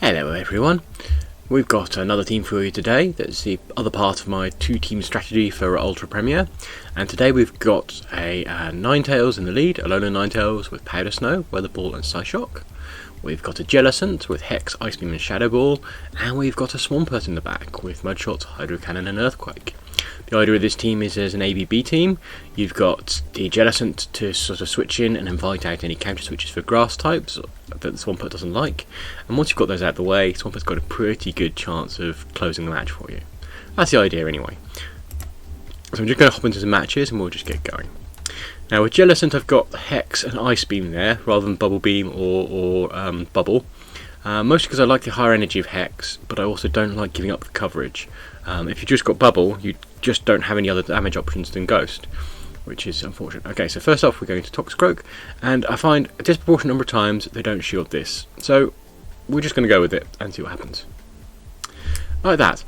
Hello everyone, we've got another team for you today. That's the other part of my two-team strategy for Ultra Premier. And today we've got a Ninetales in the lead, Alolan Ninetales with Powder Snow, Weather Ball and Psyshock. We've got a Jellicent with Hex, Ice Beam and Shadow Ball. And we've got a Swampert in the back with Mudshot, Hydro Cannon and Earthquake. The idea of this team is as an ABB team. You've got the Jellicent to sort of switch in and invite out any counter switches for grass types that the Swampert doesn't like. And once you've got those out of the way, Swampert's got a pretty good chance of closing the match for you. That's the idea anyway. So I'm just going to hop into some matches and we'll just get going. Now with Jellicent I've got Hex and Ice Beam there rather than Bubble Beam or Bubble. Mostly because I like the higher energy of Hex, but I also don't like giving up the coverage. If you just got Bubble, you just don't have any other damage options than Ghost, which is unfortunate. Okay, so first off we're going to Toxicroak, and I find a disproportionate number of times they don't shield this. So we're just going to go with it and see what happens. Like that.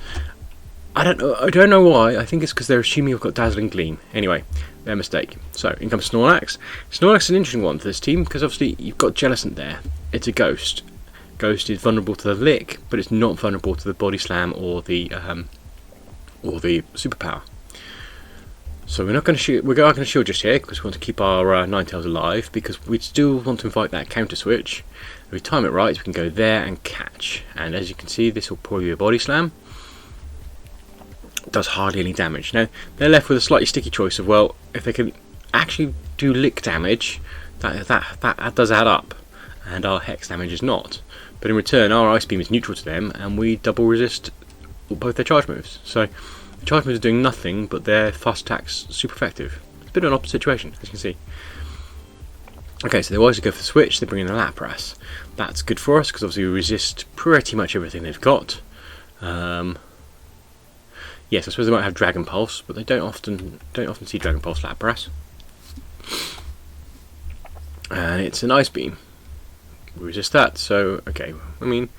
I don't know why. I think it's because they're assuming you've got Dazzling Gleam. Anyway, their mistake. So in comes Snorlax. Snorlax is an interesting one for this team because obviously you've got Jellicent there. It's a Ghost. Ghost is vulnerable to the Lick, but it's not vulnerable to the Body Slam or the Superpower. So we're not going to shoot. We're going to shield just here because we want to keep our Ninetales alive, because we still want to invite that counter switch. If we time it right, we can go there and catch. And as you can see, this will probably be a Body Slam. It does hardly any damage. Now they're left with a slightly sticky choice of, well, if they can actually do Lick damage, that does add up, and our Hex damage is not. But in return, our Ice Beam is neutral to them, and we double resist both their charge moves. So the charge moves are doing nothing, but their fast attacks super effective. It's a bit of an opposite situation, as you can see. Okay, so they always go for the switch. They bring in the Lapras. That's good for us because obviously we resist pretty much everything they've got. Yes, I suppose they might have Dragon Pulse, but they don't often see Dragon Pulse Lapras. And it's an Ice Beam. We resist that, so okay. I mean,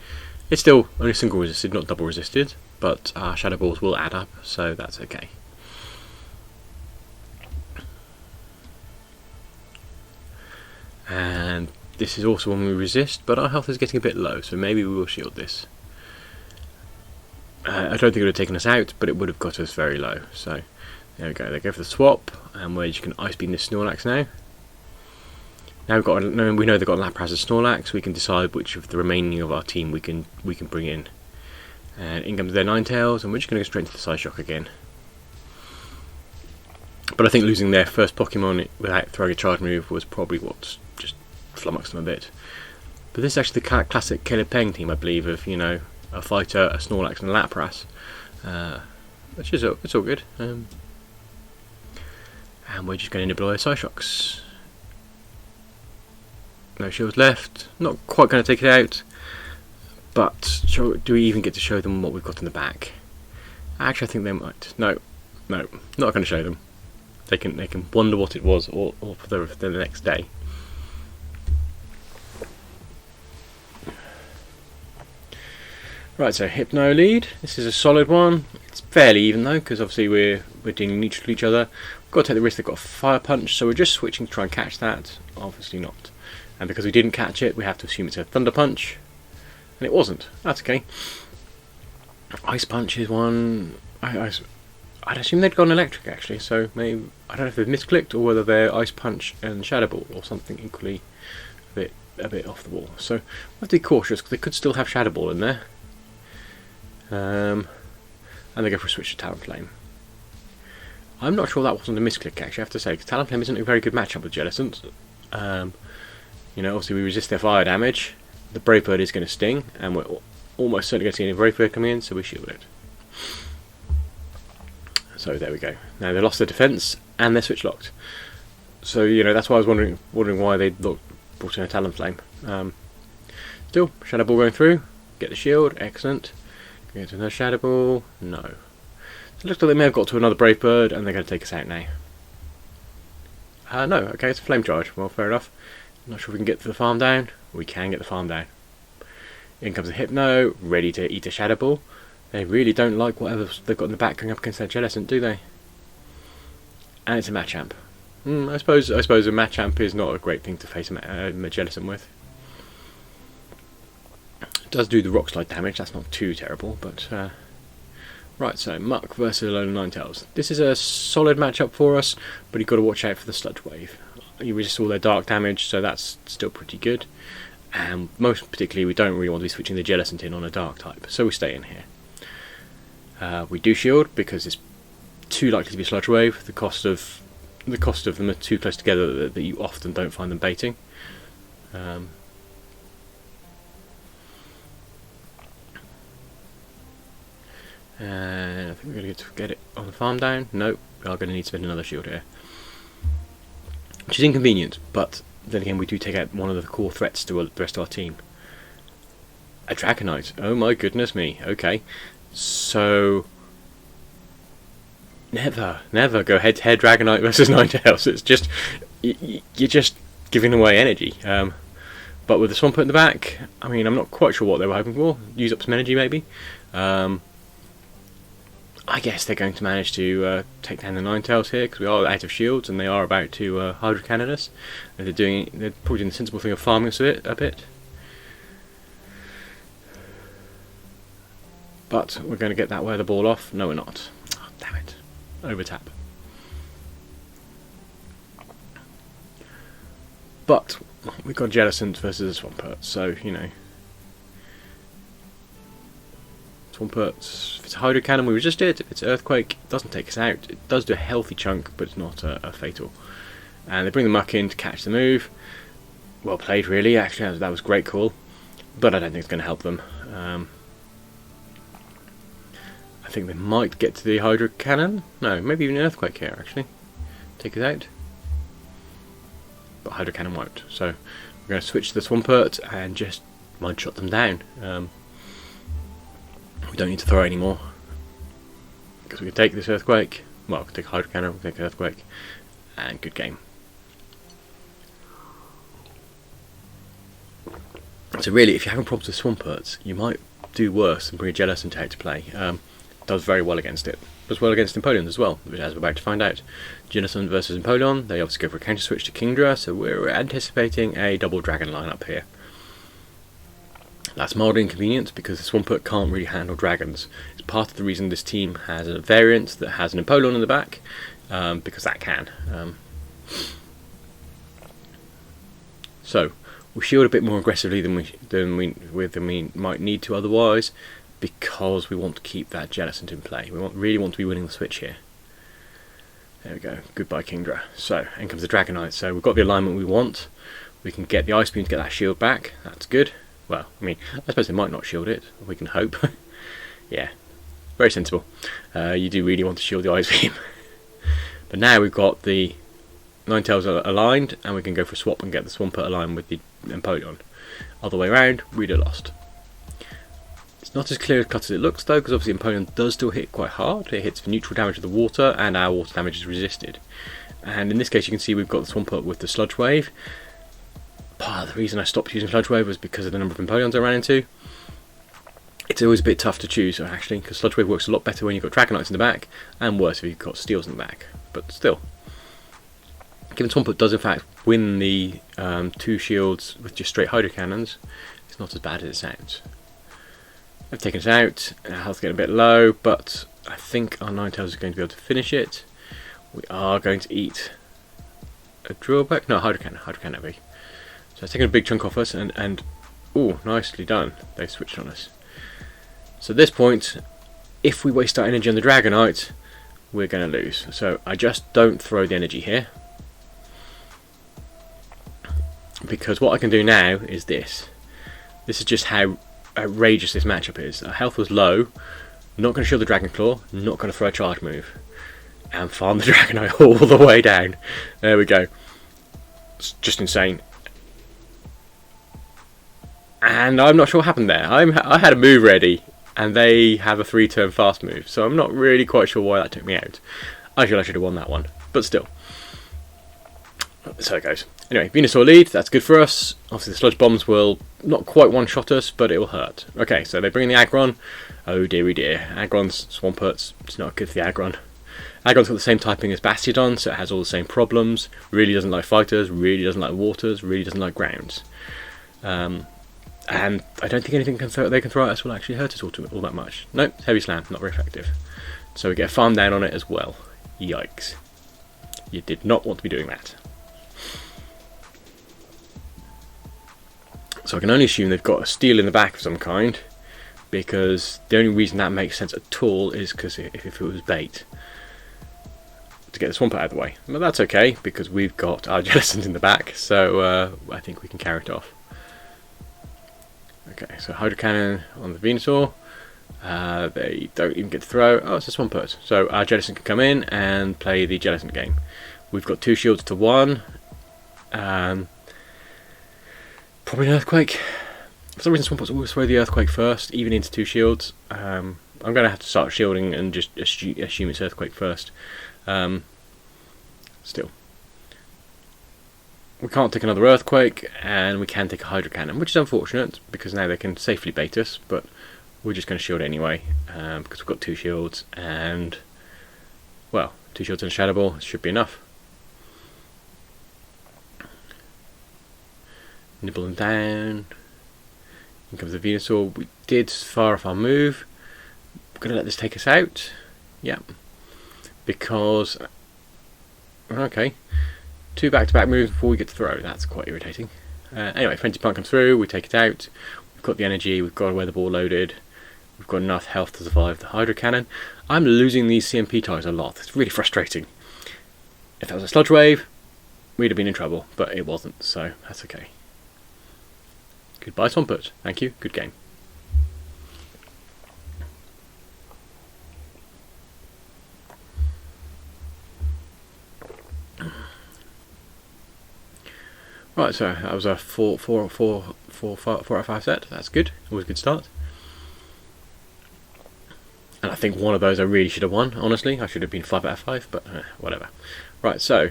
it's still only single resisted, not double resisted, but our Shadow Balls will add up, so that's okay. And this is also one we resist, but our health is getting a bit low, so maybe we will shield this. I don't think it would have taken us out, but it would have got us very low. So there we go. They go for the swap, and where you can Ice Beam this Snorlax now. Now we know they've got Lapras and Snorlax. We can decide which of the remaining of our team we can bring in. And in comes their Ninetales, and we're just going to go straight into the Psyshock again. But I think losing their first Pokemon without throwing a charge move was probably what just flummoxed them a bit. But this is actually the classic Caleb Peng team, I believe, of, you know, a fighter, a Snorlax and a Lapras, which is it's all good. And we're just going to nibble away Psyshocks. No shields left. Not quite going to take it out, but do we even get to show them what we've got in the back? Actually, I think they might. No, not going to show them. They can wonder what it was, or for the next day. Right, so Hypno lead. This is a solid one. It's fairly even though, because obviously we're dealing neutral to each other. We've got to take the risk they've got a Fire Punch, so we're just switching to try and catch that. Obviously not. And because we didn't catch it, we have to assume it's a Thunder Punch. And it wasn't. That's okay. Ice Punch is one. I'd assume they'd gone electric actually, so maybe I don't know if they've misclicked or whether they're Ice Punch and Shadow Ball or something equally a bit off the wall. So we have to be cautious because they could still have Shadow Ball in there. And they go for a switch to Talonflame. I'm not sure that wasn't a misclick actually, I have to say, because Talonflame isn't a very good matchup with Jellicent. You know, obviously we resist their fire damage. The Brave Bird is going to sting, and we're almost certainly going to see any Brave Bird coming in, so we shield it. So there we go. Now they lost their defense and they're switch locked. So you know that's why I was wondering why they brought in a Talonflame. Still, Shadow Ball going through. Get the shield. Excellent. Get to another Shadow Ball. No. So it looks like they may have got to another Brave Bird, and they're going to take us out now. No. Okay, it's a Flame Charge. Well, fair enough. Not sure if we can get to the farm down. We can get the farm down. In comes the Hypno, ready to eat a Shadow Ball. They really don't like whatever they've got in the back going up against their Jellicent, do they? And it's a Machamp. I suppose a Machamp is not a great thing to face a Jellicent with. It does do the rock slide damage, that's not too terrible, but right, so Muck versus Alolan Ninetales. This is a solid matchup for us, but you've got to watch out for the Sludge Wave. You resist all their dark damage, so that's still pretty good. And most particularly, we don't really want to be switching the Jellicent in on a dark type, so we stay in here. We do shield because it's too likely to be Sludge Wave. The cost of them are too close together that you often don't find them baiting. And I think we're going to get it on the farm down. Nope, we are going to need to spend another shield here, which is inconvenient, but then again we do take out one of the core threats to the rest of our team. A Dragonite, oh my goodness me. Okay, so never go head to head Dragonite versus Ninetales. It's just you're just giving away energy. But with the Swampert in the back, I mean, I'm not quite sure what they were hoping for. Use up some energy maybe. I guess they're going to manage to take down the Ninetales here because we are out of shields and they are about to Hydro Cannon us. They're probably doing the sensible thing of farming us a bit. But we're going to get that weather ball off. No, we're not. Oh, damn it. Over tap. But we've got Jellicent versus a Swampert, so you know. Swampert, if it's a Hydro Cannon, we resist it. If it's Earthquake, it doesn't take us out. It does do a healthy chunk, but it's not a fatal. And they bring the Muck in to catch the move. Well played, really. Actually, that was a great call. But I don't think it's going to help them. I think they might get to the Hydro Cannon. No, maybe even an Earthquake here, actually. Take it out. But Hydro Cannon won't. So we're going to switch to the Swampert and just one-shot them down. We don't need to throw anymore because we can take this Earthquake. Well, we can take a Hydro Cannon, we can take Earthquake, and good game. So really, if you're having problems with Swamperts, you might do worse than bring a Jellicent out to play. Does very well against it. Does well against Empoleon as well, as we're about to find out. Jellicent versus Empoleon, they obviously go for a counter switch to Kingdra, so we're anticipating a double dragon lineup here. That's mildly inconvenient because the Swampert can't really handle dragons. It's part of the reason this team has a variant that has an Empoleon in the back, because that can. So we shield a bit more aggressively than we might need to otherwise, because we want to keep that Jellicent in play. We really want to be winning the switch here. There we go. Goodbye, Kingdra. So in comes the Dragonite. So we've got the alignment we want. We can get the Ice Beam to get that shield back. That's good. Well, I mean, I suppose they might not shield it. We can hope. Yeah, very sensible. You do really want to shield the Ice Beam. But now we've got the Ninetales aligned, and we can go for a swap and get the Swampert aligned with the Empoleon. Other way around, we'd have lost. It's not as clear cut as it looks though, because obviously Empoleon does still hit quite hard. It hits for neutral damage of the water, and our water damage is resisted. And in this case, you can see we've got the Swampert with the Sludge Wave. Part of the reason I stopped using Sludge Wave was because of the number of Empoleons I ran into. It's always a bit tough to choose actually, because Sludge Wave works a lot better when you've got Dragonites in the back, and worse if you've got Steels in the back. But still, given Swampert does in fact win the 2 shields with just straight Hydro Cannons, it's not as bad as it sounds. They've taken us out, our health's getting a bit low, but I think our Ninetales is going to be able to finish it. We are going to eat a drawback. No, Hydro Cannon be. So it's taken a big chunk off us, and ooh, nicely done. They switched on us. So at this point, if we waste our energy on the Dragonite, we're going to lose. So I just don't throw the energy here, because what I can do now is this. This is just how outrageous this matchup is. Our health was low. Not going to shield the Dragon Claw. Not going to throw a charge move, and farm the Dragonite all the way down. There we go. It's just insane. And I'm not sure what happened there. I had a move ready, and they have a 3-turn fast move, so I'm not really quite sure why that took me out. I should have won that one, but still. So it goes. Anyway, Venusaur lead, that's good for us. Obviously the Sludge Bombs will not quite one-shot us, but it will hurt. Okay, so they bring in the Aggron. Oh dearie dear. Aggron's Swamperts, it's not good for the Aggron. Aggron's got the same typing as Bastiodon, so it has all the same problems. Really doesn't like fighters, really doesn't like waters, really doesn't like grounds. And I don't think anything they can throw at us will actually hurt us all that much. Nope, heavy slam, not very effective. So we get a farm down on it as well. Yikes. You did not want to be doing that. So I can only assume they've got a steel in the back of some kind, because the only reason that makes sense at all is because if it was bait, to get the Swampert out of the way. But that's okay, because we've got our Jellicent in the back, so I think we can carry it off. Okay, so Hydro Cannon on the Venusaur. They don't even get to throw. Oh, it's a Swampert. So our Jellicent can come in and play the Jellicent game. We've got 2 shields to 1. Probably an Earthquake. For some reason, Swamperts always throw the Earthquake first, even into 2 shields. I'm going to have to start shielding and just assume it's Earthquake first. Still. We can't take another Earthquake, and we can take a Hydro Cannon, which is unfortunate, because now they can safely bait us, but we're just going to shield anyway, because we've got 2 shields, and, well, 2 shields and a Shadow Ball should be enough. Nibble them down. In comes the Venusaur. We did fire off our move. We're going to let this take us out. Yeah. Because, okay, 2 back-to-back moves before we get to throw. That's quite irritating. Anyway, Frenzy Plant comes through. We take it out. We've got the energy. We've got a Weather Ball loaded. We've got enough health to survive the Hydro Cannon. I'm losing these CMP ties a lot. It's really frustrating. If that was a Sludge Wave, we'd have been in trouble, but it wasn't, so that's okay. Goodbye, Swampert. Thank you. Good game. Right, so that was a 4 out of 5 set. That's good. Always a good start. And I think one of those I really should have won, honestly. I should have been 5 out of 5, but whatever. Right, so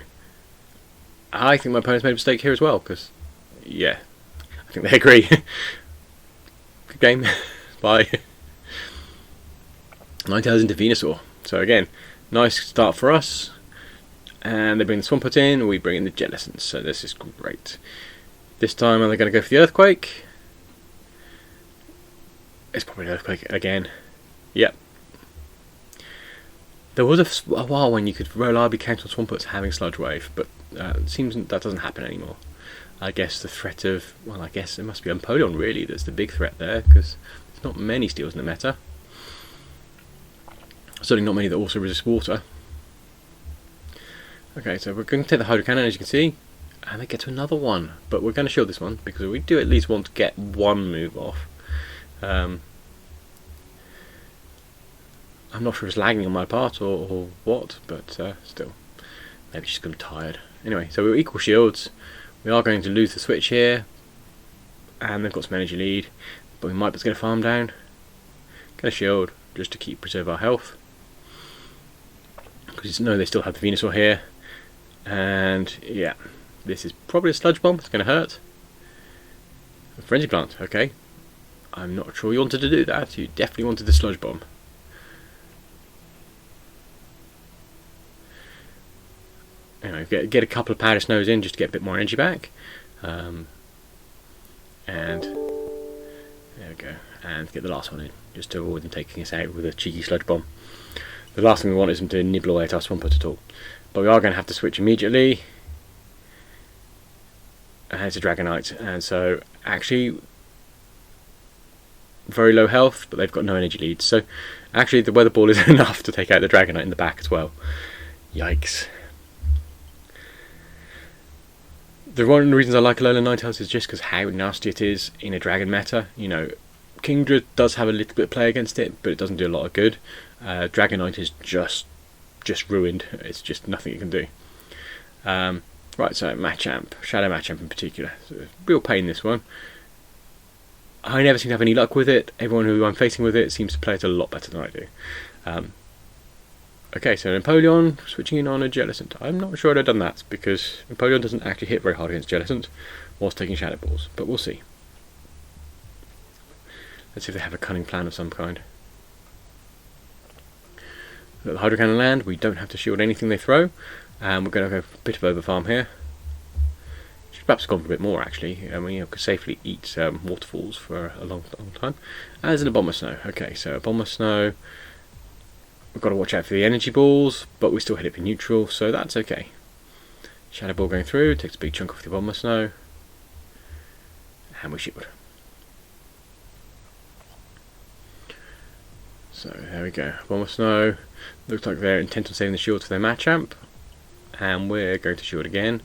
I think my opponent's made a mistake here as well, because, yeah, I think they agree. Good game. Bye. Ninetales into Venusaur. So again, nice start for us. And they bring the Swampert in, we bring in the Jellicent, so this is great. This time are they going to go for the Earthquake? It's probably an Earthquake again. Yep. There was a while when you could reliably count on Swamperts having Sludge Wave, but it seems that doesn't happen anymore. I guess the threat of, well, I guess it must be Empoleon really that's the big threat there, because there's not many steals in the meta. Certainly not many that also resist water. Okay, so we're going to take the Hydro Cannon, as you can see, and they get to another one, but we're going to shield this one because we do at least want to get one move off. I'm not sure if it's lagging on my part or what, but still, maybe she's going to be tired. Anyway, so we're equal shields. We are going to lose the switch here, and they've got some energy lead, but we might just get a farm down. Get a shield just to preserve our health, because you know they still have the Venusaur here. And yeah, this is probably a Sludge Bomb. It's going to hurt. A Frenzy Plant, okay. I'm not sure you wanted to do that. You definitely wanted the Sludge Bomb. Anyway, get a couple of Powder Snows in just to get a bit more energy back. And there we go. And get the last one in, just to avoid them taking us out with a cheeky Sludge Bomb. The last thing we want is them to nibble away at our Swampert at all. But we are going to have to switch immediately. And it's a Dragonite, and so actually very low health, but they've got no energy leads. So actually the Weather Ball is enough to take out the Dragonite in the back as well. Yikes. One of the reasons I like Alolan Ninetales is just because how nasty it is in a Dragon meta. You know, Kingdra does have a little bit of play against it, but it doesn't do a lot of good. Dragonite is just ruined. It's just nothing it can do. Right, so Machamp, Shadow Machamp in particular. So real pain this one. I never seem to have any luck with it. Everyone who I'm facing with it seems to play it a lot better than I do. Okay, so Empoleon switching in on a Jellicent. I'm not sure I'd have done that because Empoleon doesn't actually hit very hard against Jellicent whilst taking Shadow Balls, but we'll see. Let's see if they have a cunning plan of some kind. Let the Hydro Cannon land. We don't have to shield anything they throw. We're going to go for a bit of over farm here. Should perhaps gone for a bit more actually. I mean, you could safely eat waterfalls for a long time. As in a Bomber Snow. Okay, so a Bomber Snow. We've got to watch out for the energy balls, but we still hit it for neutral, so that's okay. Shadow Ball going through, takes a big chunk off the Bomber Snow, and we shield. So there we go. Bomber Snow. Looks like they're intent on saving the shield for their Machamp, and we're going to shield again.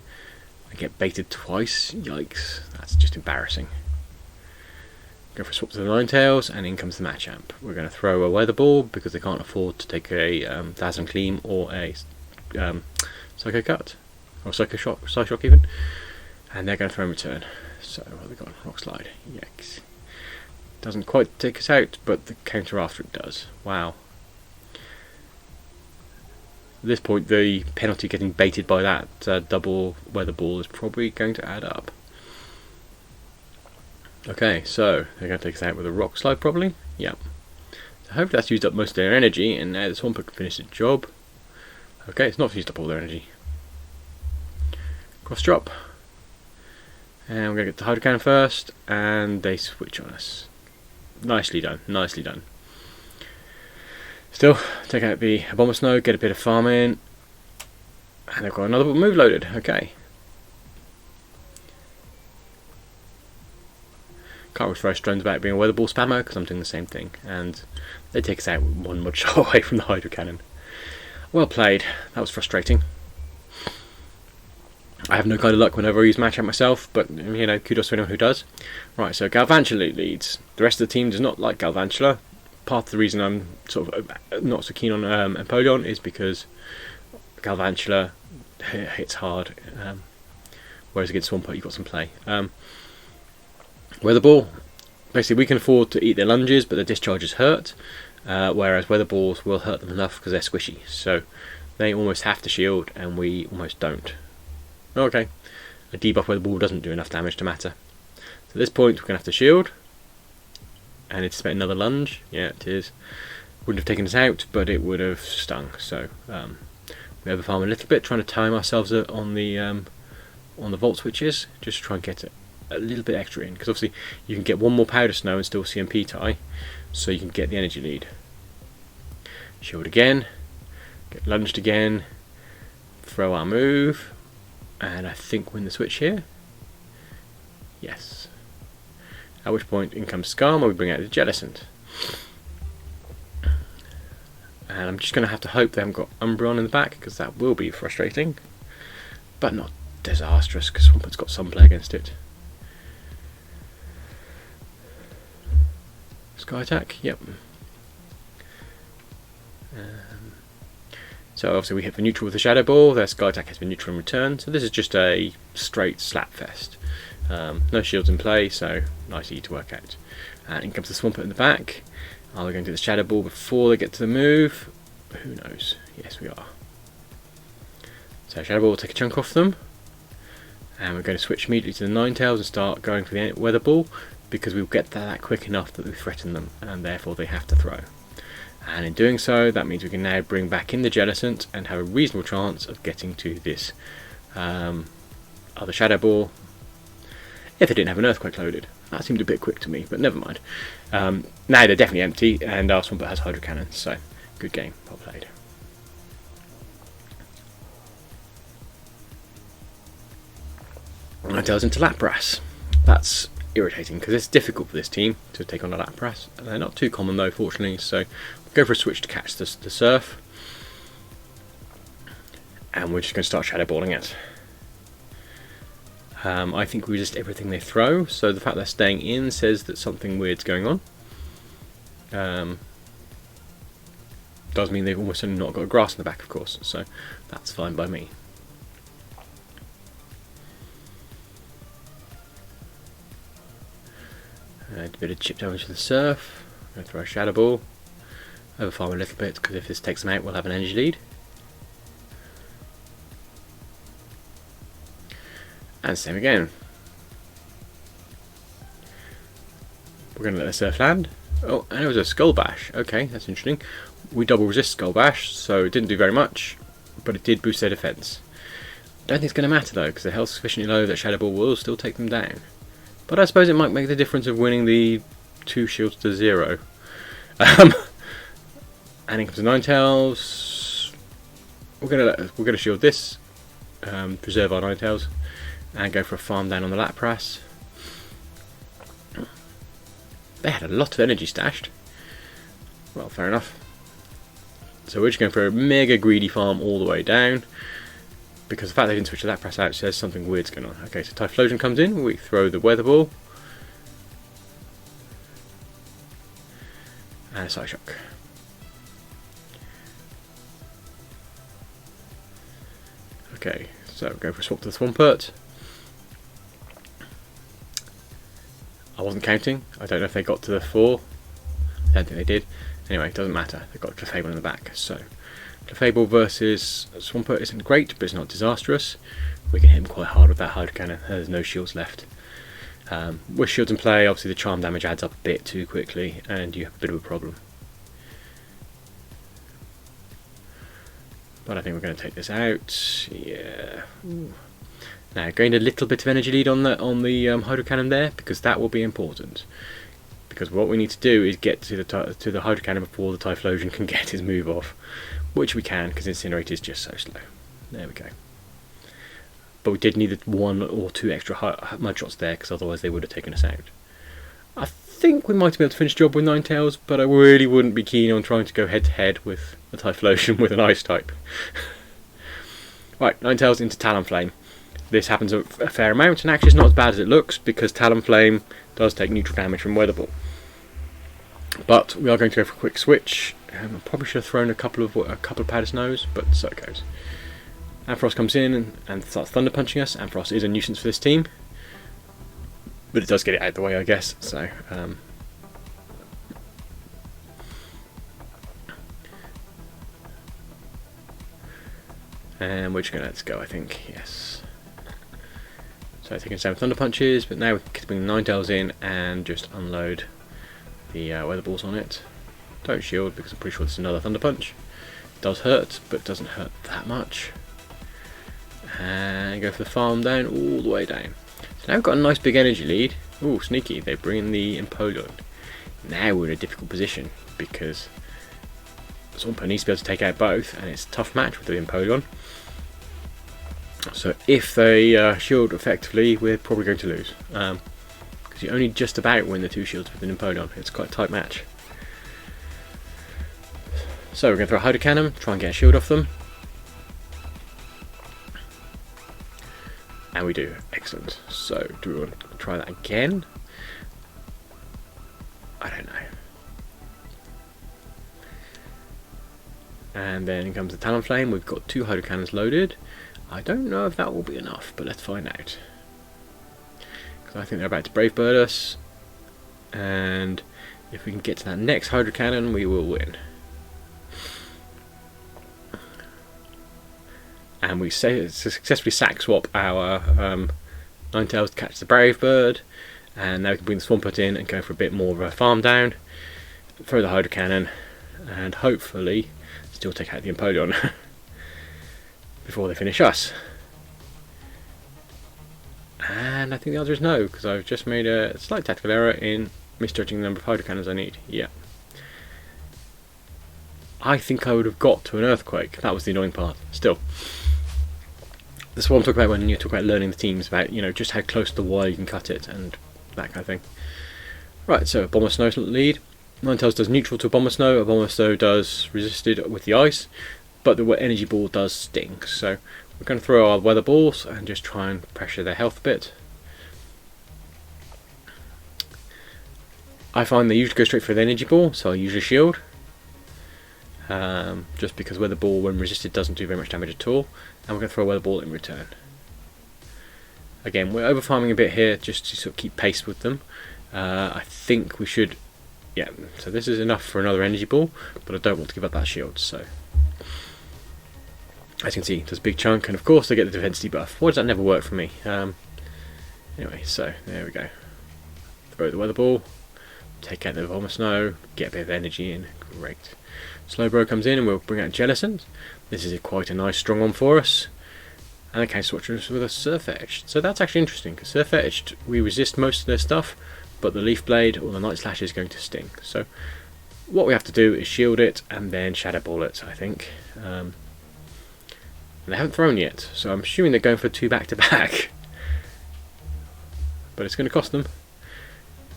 I get baited twice. Yikes! That's just embarrassing. Go for a swap to the Ninetales, and in comes the Machamp. We're going to throw a Weather Ball because they can't afford to take a Dazzling Gleam or a Psycho Cut or Psycho Shock even, and they're going to throw in return. So what have we got? Rock Slide. Yikes! Doesn't quite take us out, but the counter after it does. Wow. At this point, the penalty getting baited by that double Weather Ball is probably going to add up. Okay, so they're going to take us out with a Rock Slide probably. Yep. So hopefully that's used up most of their energy, and now the Swampert can finish its job. Okay, it's not used up all their energy. Cross drop. And we're going to get the Hydro Cannon first, and they switch on us. Nicely done, nicely done. Still, take out the Bomber Snow, get a bit of farm in, and they've got another move loaded. Okay. Can't really throw stones about being a Weather Ball spammer because I'm doing the same thing, and they take us out one mud shot away from the Hydro Cannon. Well played. That was frustrating. I have no kind of luck whenever I use Machamp myself, but you know, kudos to anyone who does. Right, so Galvantula leads. The rest of the team does not like Galvantula. Part of the reason I'm sort of not so keen on Empoleon is because Galvantula hits hard, whereas against Swampert you've got some play. Weather Ball, basically we can afford to eat their lunges, but their discharges hurt, whereas Weather Balls will hurt them enough because they're squishy. So they almost have to shield, and we almost don't. Okay, a debuff Weather Ball doesn't do enough damage to matter. So at this point we're going to have to shield, and it's about another lunge. Yeah, it is. Wouldn't have taken us out, but it would have stung. So we overfarm a little bit, trying to time ourselves on the Volt switches, just to try and get a little bit extra in, because obviously you can get one more Powder Snow and still CMP tie, so you can get the energy lead. Shield again, get lunged again, throw our move, and I think win the switch here. Yes. At which point in comes Skarma, we bring out the Jellicent. And I'm just going to have to hope they haven't got Umbreon in the back, because that will be frustrating, but not disastrous, because Swampert's got some play against it. Sky Attack, yep. So obviously we hit for neutral with the Shadow Ball, their Sky Attack has been neutral in return, so this is just a straight slap fest. No shields in play, so nice easy to work out. And in comes the Swampert in the back. Are we going to do the Shadow Ball before they get to the move? Who knows? Yes, we are. So Shadow Ball will take a chunk off them, and we're going to switch immediately to the Ninetales and start going for the Weather Ball, because we'll get that quick enough that we threaten them, and therefore they have to throw. And in doing so, that means we can now bring back in the Jellicent and have a reasonable chance of getting to this other Shadow Ball, if they didn't have an Earthquake loaded. That seemed a bit quick to me, but never mind. Now they're definitely empty, and our Swampert has Hydro Cannon, so good game, well played. Ninetales into Lapras. That's irritating, because it's difficult for this team to take on a Lapras. They're not too common though, fortunately, so we'll go for a switch to catch the Surf. And we're just going to start Shadow Balling it. I think we resist everything they throw, so the fact they're staying in says that something weird's going on. Does mean they've almost certainly not got a grass in the back, of course, so that's fine by me. A bit of chip damage to the Surf. I'm going to throw a Shadow Ball. Overfarm a little bit, because if this takes them out, we'll have an energy lead. And same again. We're going to let the Surf land. Oh, and it was a Skull Bash. Okay, that's interesting. We double resist Skull Bash, so it didn't do very much, but it did boost their defense. Don't think it's going to matter though, because the health's sufficiently low that Shadow Ball will still take them down. But I suppose it might make the difference of winning the 2 shields to 0. And in comes the Ninetales. We're gonna shield this, preserve our Ninetales, and go for a farm down on the Lapras. They had a lot of energy stashed. Well, fair enough. So we're just going for a mega greedy farm all the way down, because the fact they didn't switch the Lapras out says something weird's going on. Okay, so Typhlosion comes in, we throw the Weather Ball, and a Psyshock. Okay, so we're going for a swap to the Swampert. I wasn't counting, I don't know if they got to the 4, I don't think they did. Anyway, it doesn't matter, they've got Clefable in the back. So, Clefable versus Swampert isn't great, but it's not disastrous. We can hit him quite hard with that Hydro Cannon, there's no shields left. With shields in play, obviously the charm damage adds up a bit too quickly, and you have a bit of a problem. But I think we're going to take this out. Yeah. Ooh. Now, gained a little bit of energy lead on the Hydro Cannon there, because that will be important. Because what we need to do is get to the Hydro Cannon before the Typhlosion can get his move off, which we can because Incinerate is just so slow. There we go. But we did need 1 or 2 extra mud shots there, because otherwise they would have taken us out. I think we might be able to finish the job with Ninetales, but I really wouldn't be keen on trying to go head to head with a Typhlosion with an Ice type. Right, Ninetales into Talonflame. This happens a fair amount, and actually it's not as bad as it looks, because Talonflame does take neutral damage from Weather Ball. But we are going to go for a quick switch. I probably should have thrown a couple of Powder Snows, but so it goes. Ampharos comes in and starts Thunder Punching us. Ampharos is a nuisance for this team, but it does get it out of the way, I guess. So, and we're just going to let this go, I think. Yes. So taking 7 Thunder Punches, but now we can bring the Ninetales in and just unload the Weather Balls on it. Don't shield, because I'm pretty sure it's another Thunder Punch. It does hurt, but it doesn't hurt that much. And go for the farm down, all the way down. So now we've got a nice big energy lead. Ooh, sneaky, they bring in the Empoleon. Now we're in a difficult position, because Swampert needs to be able to take out both, and it's a tough match with the Empoleon. So if they shield effectively, we're probably going to lose. Because you only just about win the 2 shields with an Empoleon. It's quite a tight match. So we're going to throw a Hydro Cannon, try and get a shield off them. And we do. Excellent. So do we want to try that again? I don't know. And then in comes the Talonflame. We've got 2 Hydro Cannons loaded. I don't know if that will be enough, but let's find out. Because I think they're about to Brave Bird us, and if we can get to that next Hydro Cannon, we will win. And we successfully sack swap our Ninetales to catch the Brave Bird, and now we can bring the Swampert in and go for a bit more of a farm down, throw the Hydro Cannon, and hopefully still take out the Empoleon before they finish us. And I think the answer is no, because I've just made a slight tactical error in misjudging the number of Hydro Cannons I need. Yeah. I think I would have got to an Earthquake. That was the annoying part. Still. That's what I'm talking about when you talk about learning the teams, about, you know, just how close to the wire you can cut it and that kind of thing. Right, so a Bomber Snow lead. Ninetales does neutral to a Bomber Snow. A Bomber Snow does resisted with the ice, but the energy ball does sting. So we're going to throw our Weather Balls and just try and pressure their health a bit. I find they usually go straight for the energy ball, so I usually shield. Just because Weather Ball, when resisted, doesn't do very much damage at all. And we're going to throw a Weather Ball in return. Again, we're over farming a bit here just to sort of keep pace with them. I think we should, yeah, so this is enough for another energy ball, but I don't want to give up that shield, so. As you can see, there's a big chunk, and of course they get the defense debuff. Why does that never work for me? Anyway, so there we go. Throw the Weather Ball, take out the Bomber Snow, get a bit of energy in, great. Slowbro comes in and we'll bring out Jellicent. This is quite a nice strong one for us. and the Counter Swatchers with a Surf Edge. So that's actually interesting, because Surf Edged, we resist most of their stuff, but the Leaf Blade or the Night Slash is going to sting. So what we have to do is shield it and then Shadow Ball it, I think. They haven't thrown yet, so I'm assuming they're going for 2 back-to-back. But it's going to cost them.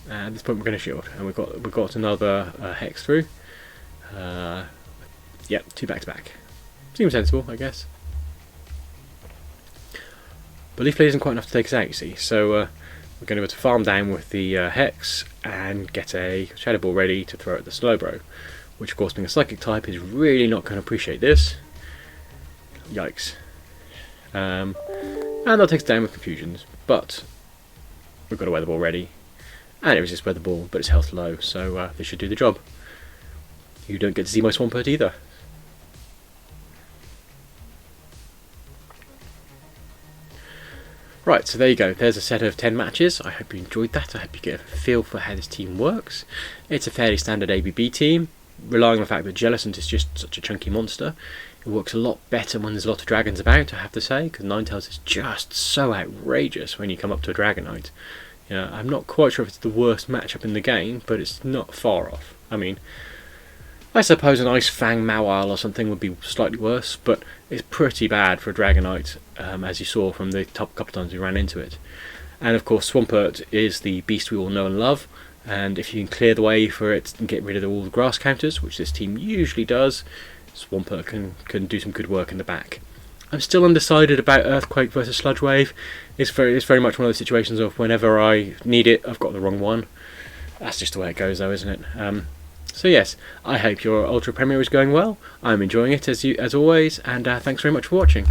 At this point we're going to shield, and we've got another Hex through. Yep, 2 back-to-back. Seems sensible, I guess. But Leaf Blade isn't quite enough to take us out, you see, so we're going to have to farm down with the Hex and get a Shadow Ball ready to throw at the Slowbro, which of course being a Psychic type is really not going to appreciate this. Yikes. And they'll take us down with Confusions, but we've got a Weather Ball ready, and it resists Weather Ball, but it's health low, so this should do the job. You don't get to see my Swampert either. Right, so there you go. There's a set of 10 matches. I hope you enjoyed that. I hope you get a feel for how this team works. It's a fairly standard ABB team, relying on the fact that Jellicent is just such a chunky monster. It works a lot better when there's a lot of dragons about, I have to say, because Ninetales is just so outrageous when you come up to a Dragonite. Yeah, I'm not quite sure if it's the worst matchup in the game, but it's not far off. I mean, I suppose an Ice Fang Mawile or something would be slightly worse, but it's pretty bad for a Dragonite, as you saw from the top couple times we ran into it. And of course Swampert is the beast we all know and love, and if you can clear the way for it and get rid of all the grass counters, which this team usually does, Swampert can do some good work in the back. I'm still undecided about Earthquake versus Sludge Wave. It's very much one of those situations of whenever I need it, I've got the wrong one. That's just the way it goes though, isn't it? So yes, I hope your Ultra Premier is going well. I'm enjoying it as always, and thanks very much for watching.